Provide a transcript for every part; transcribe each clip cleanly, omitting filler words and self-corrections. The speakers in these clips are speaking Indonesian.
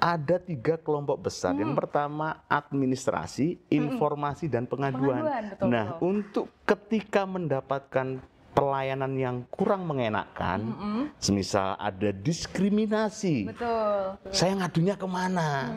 ada 3 kelompok besar. Yang pertama administrasi, informasi, dan pengaduan. Betul, Nah, untuk ketika mendapatkan pelayanan yang kurang mengenakan, semisal ada diskriminasi, Betul. saya ngadunya kemana?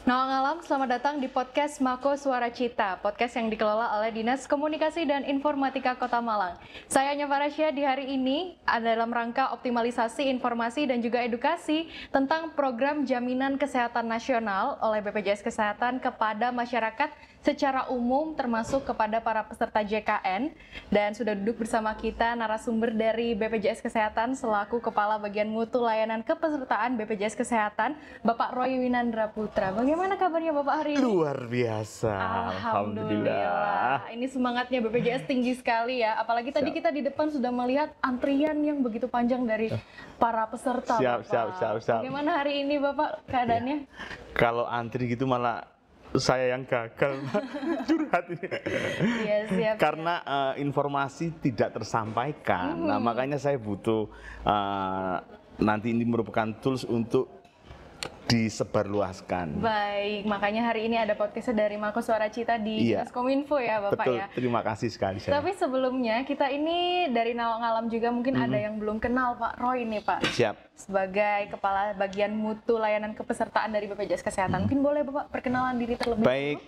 Nawang Alam, selamat datang di podcast Mako Suara Cita, podcast yang dikelola oleh Dinas Komunikasi dan Informatika Kota Malang. Saya Anya Farasya di hari ini dalam rangka optimalisasi informasi dan juga edukasi tentang program Jaminan Kesehatan Nasional oleh BPJS Kesehatan kepada masyarakat secara umum termasuk kepada para peserta JKN, dan sudah duduk bersama kita narasumber dari BPJS Kesehatan selaku Kepala Bagian Mutu Layanan Kepesertaan BPJS Kesehatan, Bapak Roy Winandra Putra. Bagaimana kabarnya Bapak hari ini? Luar biasa. Alhamdulillah. Ini semangatnya BPJS tinggi sekali ya. Apalagi tadi kita di depan sudah melihat antrian yang begitu panjang dari para peserta. Siap. Bagaimana hari ini Bapak keadaannya? Kalau antri gitu malah saya yang gagal, curhat ini. Iya, siap. Karena informasi tidak tersampaikan. Nah, makanya saya butuh nanti ini merupakan tools untuk disebarluaskan. Baik, makanya hari ini ada podcastnya dari Mako Suara Cita di Dinas Kominfo ya Bapak. Betul, ya. terima kasih sekali. Tapi sebelumnya kita ini dari Nawang Alam juga mungkin ada yang belum kenal Pak Roy nih Pak. Siap. Sebagai Kepala Bagian Mutu Layanan Kepesertaan dari BPJS Kesehatan, mungkin boleh Bapak perkenalan diri terlebih dahulu? Baik,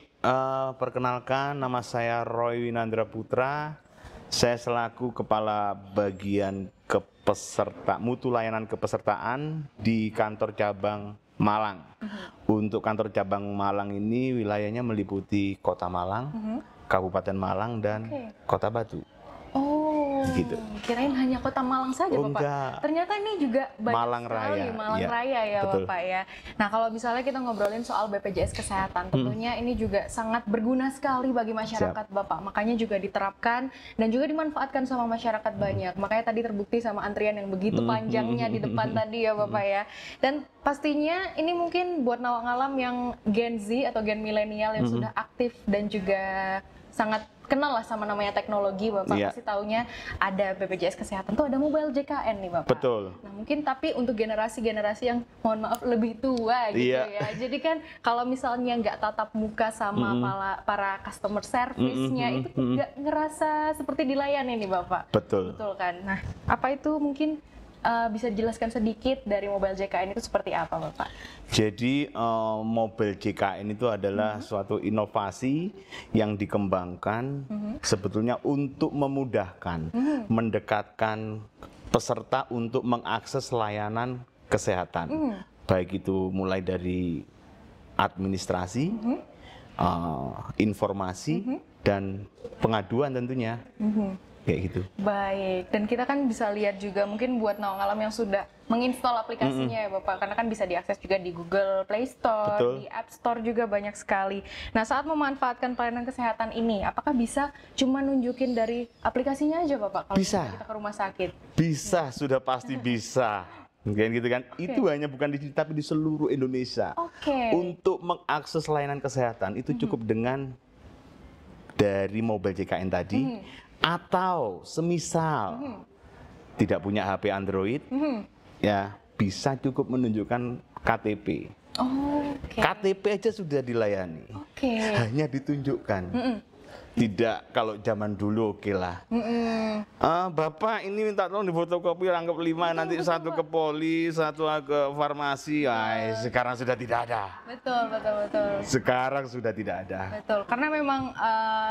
perkenalkan nama saya Roy Winandra Putra. Saya selaku Kepala Bagian Mutu Layanan Kepesertaan di kantor cabang Malang. Untuk kantor cabang Malang ini wilayahnya meliputi Kota Malang, Kabupaten Malang, dan Kota Batu. Oh, gitu. Kirain hanya Kota Malang saja Bapak. Enggak. Ternyata ini juga banyak Malang sekali Raya. Malang Ya, Raya ya betul. Bapak ya. Nah kalau misalnya kita ngobrolin soal BPJS Kesehatan, tentunya ini juga sangat berguna sekali bagi masyarakat Bapak. Makanya juga diterapkan dan juga dimanfaatkan sama masyarakat banyak. Makanya tadi terbukti sama antrian yang begitu panjangnya di depan tadi ya Bapak ya. Dan pastinya ini mungkin buat Nawang Alam yang Gen Z atau Gen milenial yang sudah aktif dan juga sangat kenal lah sama namanya teknologi Bapak, pasti taunya ada BPJS Kesehatan tuh ada mobile JKN nih Bapak. Betul. Nah mungkin tapi untuk generasi-generasi yang mohon maaf lebih tua gitu ya. Jadi kan kalau misalnya nggak tatap muka sama para customer service-nya itu nggak ngerasa seperti dilayani nih Bapak. Betul. Betul kan. Nah apa itu mungkin bisa dijelaskan sedikit dari mobile JKN itu seperti apa Bapak? Jadi mobile JKN itu adalah suatu inovasi yang dikembangkan sebetulnya untuk memudahkan, mendekatkan peserta untuk mengakses layanan kesehatan. Baik itu mulai dari administrasi, informasi, dan pengaduan tentunya. Kayak gitu. Baik, dan kita kan bisa lihat juga mungkin buat Nawang Alam yang sudah menginstal aplikasinya ya Bapak, karena kan bisa diakses juga di Google Play Store, Betul. di App Store juga banyak sekali. Nah saat memanfaatkan pelayanan kesehatan ini, apakah bisa cuma nunjukin dari aplikasinya aja Bapak? Kalau Bisa. kita ke rumah sakit? Bisa, sudah pasti bisa. Mungkin gitu kan. Itu hanya bukan di sini tapi di seluruh Indonesia. Untuk mengakses layanan kesehatan itu cukup dengan dari mobile JKN tadi. Atau semisal tidak punya HP Android, ya bisa cukup menunjukkan KTP. KTP aja sudah dilayani. Hanya ditunjukkan. Tidak kalau zaman dulu oke lah. Bapak ini minta tolong difotokopi rangkap 5, nanti satu ke poli, satu ke farmasi. Sekarang sudah tidak ada. Betul. Sekarang sudah tidak ada. Betul, karena memang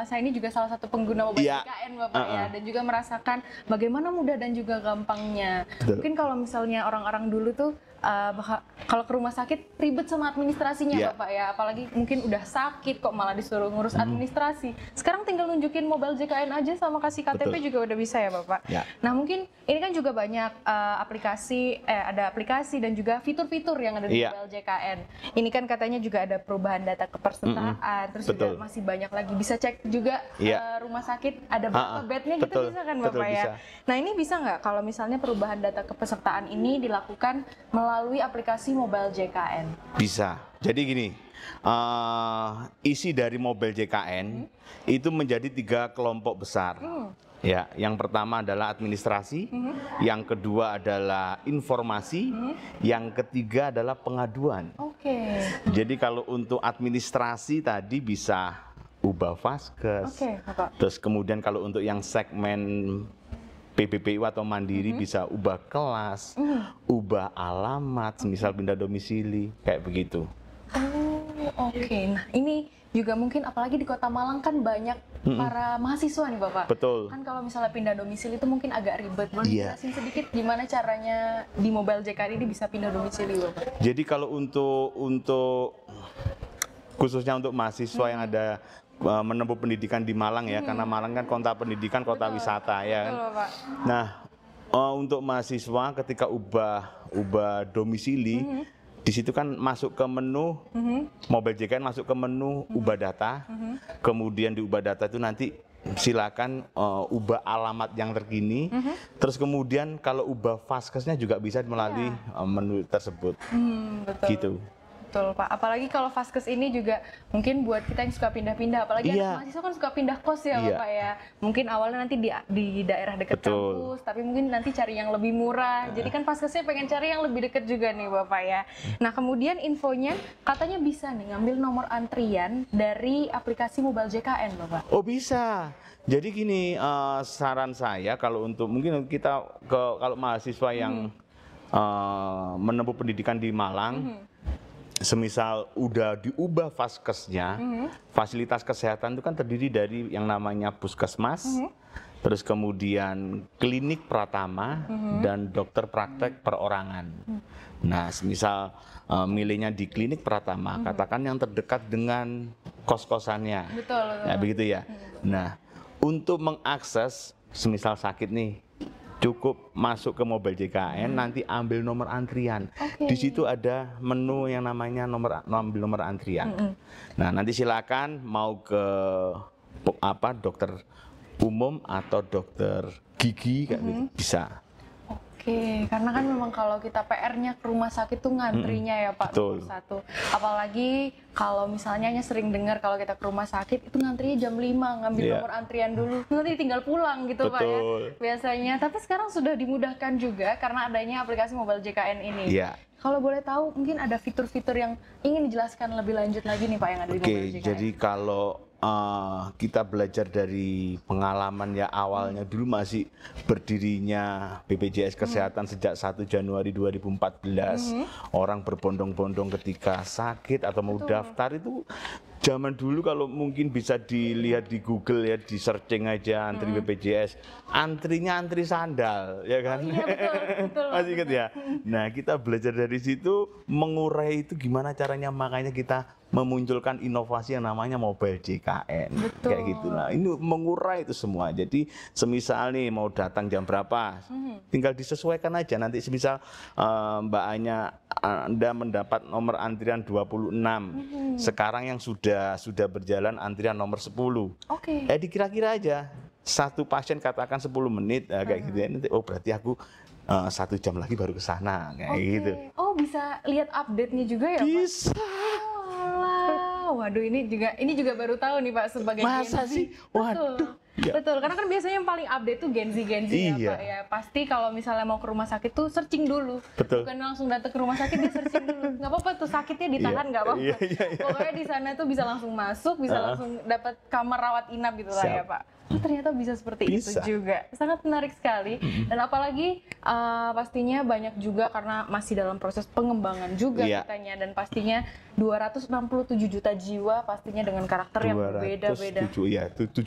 saya ini juga salah satu pengguna mobile JKN Bapak ya, dan juga merasakan bagaimana mudah dan juga gampangnya. Mungkin kalau misalnya orang-orang dulu tuh kalau ke rumah sakit ribet sama administrasinya Bapak ya, apalagi mungkin udah sakit kok malah disuruh ngurus administrasi. Sekarang tinggal nunjukin mobile JKN aja sama kasih KTP juga udah bisa ya Bapak. Nah mungkin ini kan juga banyak ada aplikasi dan juga fitur-fitur yang ada di mobile JKN. Ini kan katanya juga ada perubahan data kepesertaan, terus juga masih banyak lagi, bisa cek juga rumah sakit ada berapa bednya gitu, bisa kan Bapak ya. Nah ini bisa nggak kalau misalnya perubahan data kepesertaan ini dilakukan melalui aplikasi mobile JKN? Bisa. Jadi gini, isi dari Mobile JKN itu menjadi 3 kelompok besar. Ya, yang pertama adalah administrasi, yang kedua adalah informasi, yang ketiga adalah pengaduan. Jadi kalau untuk administrasi tadi bisa ubah Vaskes, terus kemudian kalau untuk yang segmen PPPU atau mandiri bisa ubah kelas, ubah alamat, misal pindah domisili, kayak begitu. Nah ini juga mungkin apalagi di Kota Malang kan banyak para mahasiswa nih Bapak. Betul. Kan kalau misalnya pindah domisili itu mungkin agak ribet. Boleh jelasin sedikit gimana caranya di Mobile JKN ini bisa pindah domisili Bapak? Jadi kalau untuk khususnya untuk mahasiswa yang ada menempuh pendidikan di Malang ya, karena Malang kan kota pendidikan, kota wisata ya kan. Pak. Nah, untuk mahasiswa ketika ubah domisili, di situ kan masuk ke menu Mobile JKN, masuk ke menu ubah data, kemudian di ubah data itu nanti silakan ubah alamat yang terkini, terus kemudian kalau ubah Vaskesnya juga bisa melalui menu tersebut. Betul. Gitu. Betul Pak, apalagi kalau Vaskes ini juga mungkin buat kita yang suka pindah-pindah, apalagi anak mahasiswa kan suka pindah kos ya Bapak ya. Mungkin awalnya nanti di daerah dekat kampus, tapi mungkin nanti cari yang lebih murah. Jadi kan Vaskesnya pengen cari yang lebih dekat juga nih Bapak ya. Nah kemudian infonya katanya bisa nih ngambil nomor antrian dari aplikasi Mobile JKN Bapak. Oh bisa. Jadi gini, saran saya kalau untuk mungkin kita kalau mahasiswa yang menempuh pendidikan di Malang, semisal udah diubah Vaskesnya, fasilitas kesehatan itu kan terdiri dari yang namanya puskesmas, terus kemudian klinik pratama dan dokter praktek perorangan. Nah, semisal milihnya di klinik pratama, katakan yang terdekat dengan kos-kosannya. Betul. Ya, begitu ya. Nah, untuk mengakses semisal sakit nih, cukup masuk ke Mobile JKN, nanti ambil nomor antrian. Di situ ada menu yang namanya ambil nomor antrian. Nah, nanti silakan mau ke dokter umum atau dokter gigi kayak gitu bisa. Karena kan memang kalau kita PR-nya ke rumah sakit tuh ngantrinya ya Pak, betul. nomor 1. Apalagi kalau misalnya sering dengar kalau kita ke rumah sakit itu ngantrinya jam 5, ngambil nomor antrian dulu, nanti tinggal pulang gitu Pak ya biasanya. Tapi sekarang sudah dimudahkan juga karena adanya aplikasi Mobile JKN ini. Kalau boleh tahu mungkin ada fitur-fitur yang ingin dijelaskan lebih lanjut lagi nih Pak yang ada di Mobile JKN. Jadi kalau kita belajar dari pengalaman ya awalnya dulu masih berdirinya BPJS Kesehatan sejak 1 Januari 2014, orang berbondong-bondong ketika sakit atau mau daftar itu zaman dulu kalau mungkin bisa dilihat di Google ya, di searching aja antri BPJS, antrinya antri sandal ya kan. Betul. Masih ingat ya. Nah, kita belajar dari situ mengurai itu gimana caranya, makanya kita memunculkan inovasi yang namanya Mobile JKN. Kayak gitu. Nah, ini mengurai itu semua. Jadi semisal nih mau datang jam berapa, tinggal disesuaikan aja. Nanti semisal Mbak Anya, Anda mendapat nomor antrian 26. Sekarang yang sudah berjalan antrian nomor 10. Dikira-kira aja. Satu pasien katakan 10 menit kayak gitu ya. Nanti berarti aku 1 jam lagi baru ke sana kayak gitu. Oh, bisa lihat update-nya juga ya Pak? Bisa. Waduh, ini juga baru tahu nih Pak sebagai Masa sih? Waduh. Betul, karena kan biasanya yang paling update tuh Gen Z ya Pak ya. Pasti kalau misalnya mau ke rumah sakit tuh searching dulu. Bukan langsung datang ke rumah sakit, dia searching dulu. Nggak apa-apa tuh, sakitnya ditahan nggak apa-apa. Pokoknya di sana tuh bisa langsung masuk, bisa langsung dapat kamar rawat inap gitu lah ya Pak. Ternyata bisa seperti itu juga. Sangat menarik sekali. Dan apalagi pastinya banyak juga karena masih dalam proses pengembangan juga katanya. Dan pastinya 267 juta jiwa pastinya dengan karakter yang berbeda-beda. 276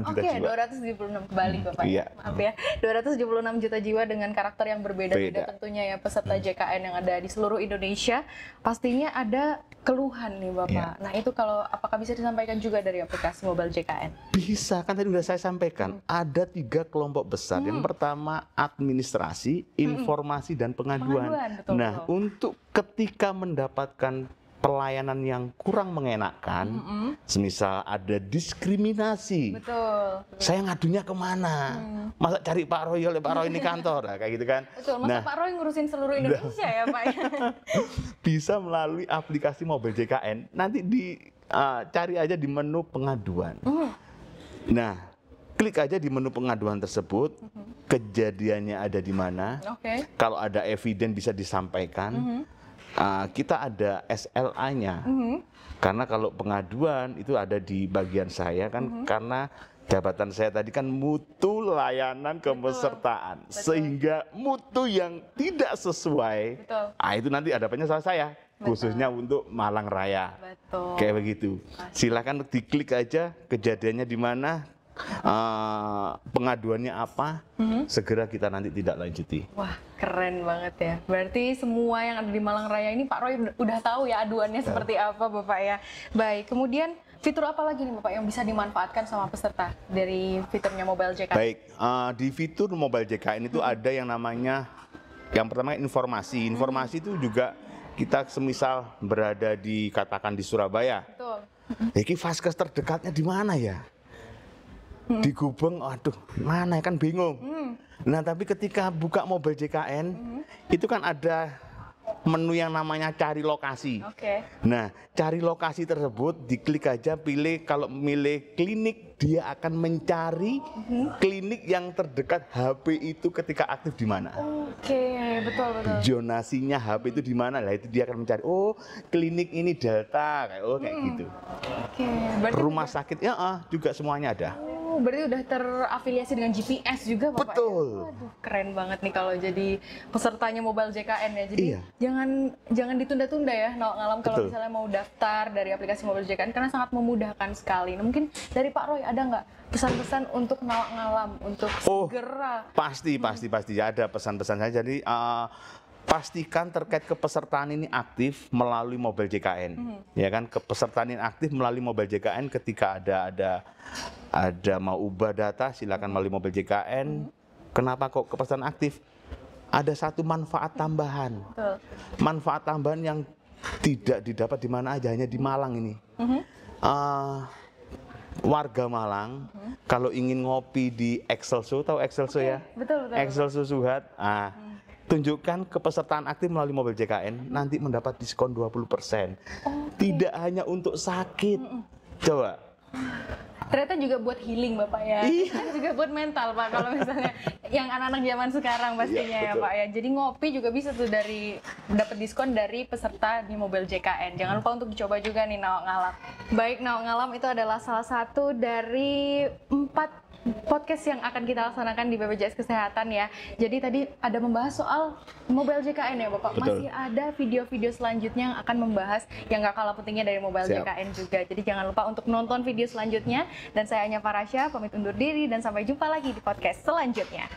juta jiwa. 276 kembali Bapak. Maaf ya. 276 juta jiwa dengan karakter yang berbeda-beda tentunya ya peserta JKN yang ada di seluruh Indonesia. Pastinya ada keluhan nih Bapak. Nah, itu apakah bisa disampaikan juga dari aplikasi Mobile JKN? Bisa, kan tadi sudah saya sampaikan. Ada 3 kelompok besar. Yang pertama administrasi, informasi dan pengaduan. Nah, untuk ketika mendapatkan pelayanan yang kurang mengenakan, semisal ada diskriminasi. Betul. Saya ngadunya kemana? Masa cari Pak Roy, oleh Pak Roy ini kantor, nah, kayak gitu kan? Betul. Masa Pak Roy ngurusin seluruh Indonesia ya Pak? Bisa melalui aplikasi Mobile JKN. Nanti cari aja di menu pengaduan. Nah, klik aja di menu pengaduan tersebut. Kejadiannya ada di mana? Kalau ada eviden bisa disampaikan. Kita ada SLA-nya, karena kalau pengaduan itu ada di bagian saya kan, karena jabatan saya tadi kan mutu layanan kepesertaan, sehingga mutu yang tidak sesuai, itu nanti ada penyesalan saya, khususnya untuk Malang Raya, kayak begitu. Silakan diklik aja kejadiannya di mana. Pengaduannya apa, segera kita nanti tidak lanjuti. Wah, keren banget ya. Berarti semua yang ada di Malang Raya ini Pak Roy udah tahu ya aduannya seperti apa Bapak ya. Baik, kemudian fitur apa lagi nih Bapak yang bisa dimanfaatkan sama peserta dari fiturnya Mobile JKN? Baik, di fitur Mobile JKN itu ada yang namanya, yang pertama informasi. Informasi itu juga kita semisal berada katakan di Surabaya. Betul. Iki vaskes terdekatnya di mana ya? Di Gubeng, aduh, mana ya, kan bingung. Nah, tapi ketika buka Mobile JKN, itu kan ada menu yang namanya cari lokasi. Nah, cari lokasi tersebut, diklik aja, pilih, kalau milih klinik, dia akan mencari klinik yang terdekat HP itu ketika aktif di mana. Betul. Zonasinya HP itu di mana, lah itu dia akan mencari, oh klinik ini Delta, kayak gitu. Rumah sakit, ya juga semuanya ada. Berarti udah terafiliasi dengan GPS juga Bapak? Betul. Waduh, keren banget nih kalau jadi pesertanya Mobile JKN ya. Jadi jangan ditunda-tunda ya Nawak Ngalam kalau misalnya mau daftar dari aplikasi Mobile JKN, karena sangat memudahkan sekali. Nah, mungkin dari Pak Roy ada nggak pesan-pesan untuk Nawak Ngalam untuk segera? Pasti ada pesan-pesan saya. Jadi pastikan terkait kepesertaan ini aktif melalui Mobile JKN, ya kan? Kepesertaan ini aktif melalui Mobile JKN. Ketika ada mau ubah data, silakan melalui Mobile JKN. Kenapa kok kepesertaan aktif? Ada satu manfaat tambahan, manfaat tambahan yang tidak didapat di mana aja, hanya di Malang ini. Warga Malang kalau ingin ngopi di Excelso, tahu Excelso ya? Betul. Excelso Suhat. Tunjukkan kepesertaan aktif melalui Mobile JKN, nanti mendapat diskon 20%. Tidak hanya untuk sakit. Coba. Ternyata juga buat healing Bapak ya. Juga buat mental Pak, kalau misalnya yang anak-anak zaman sekarang pastinya ya Pak ya. Jadi ngopi juga bisa tuh dapat diskon dari peserta di Mobile JKN. Jangan lupa untuk dicoba juga nih Nawak Ngalam. Baik, Nawak Ngalam itu adalah salah satu dari 4 podcast yang akan kita laksanakan di BPJS Kesehatan ya. Jadi tadi ada membahas soal Mobile JKN ya Bapak. Masih ada video-video selanjutnya yang akan membahas yang gak kalah pentingnya dari Mobile JKN juga. Jadi jangan lupa untuk nonton video selanjutnya. Dan saya Anya Farasya, pamit undur diri dan sampai jumpa lagi di podcast selanjutnya.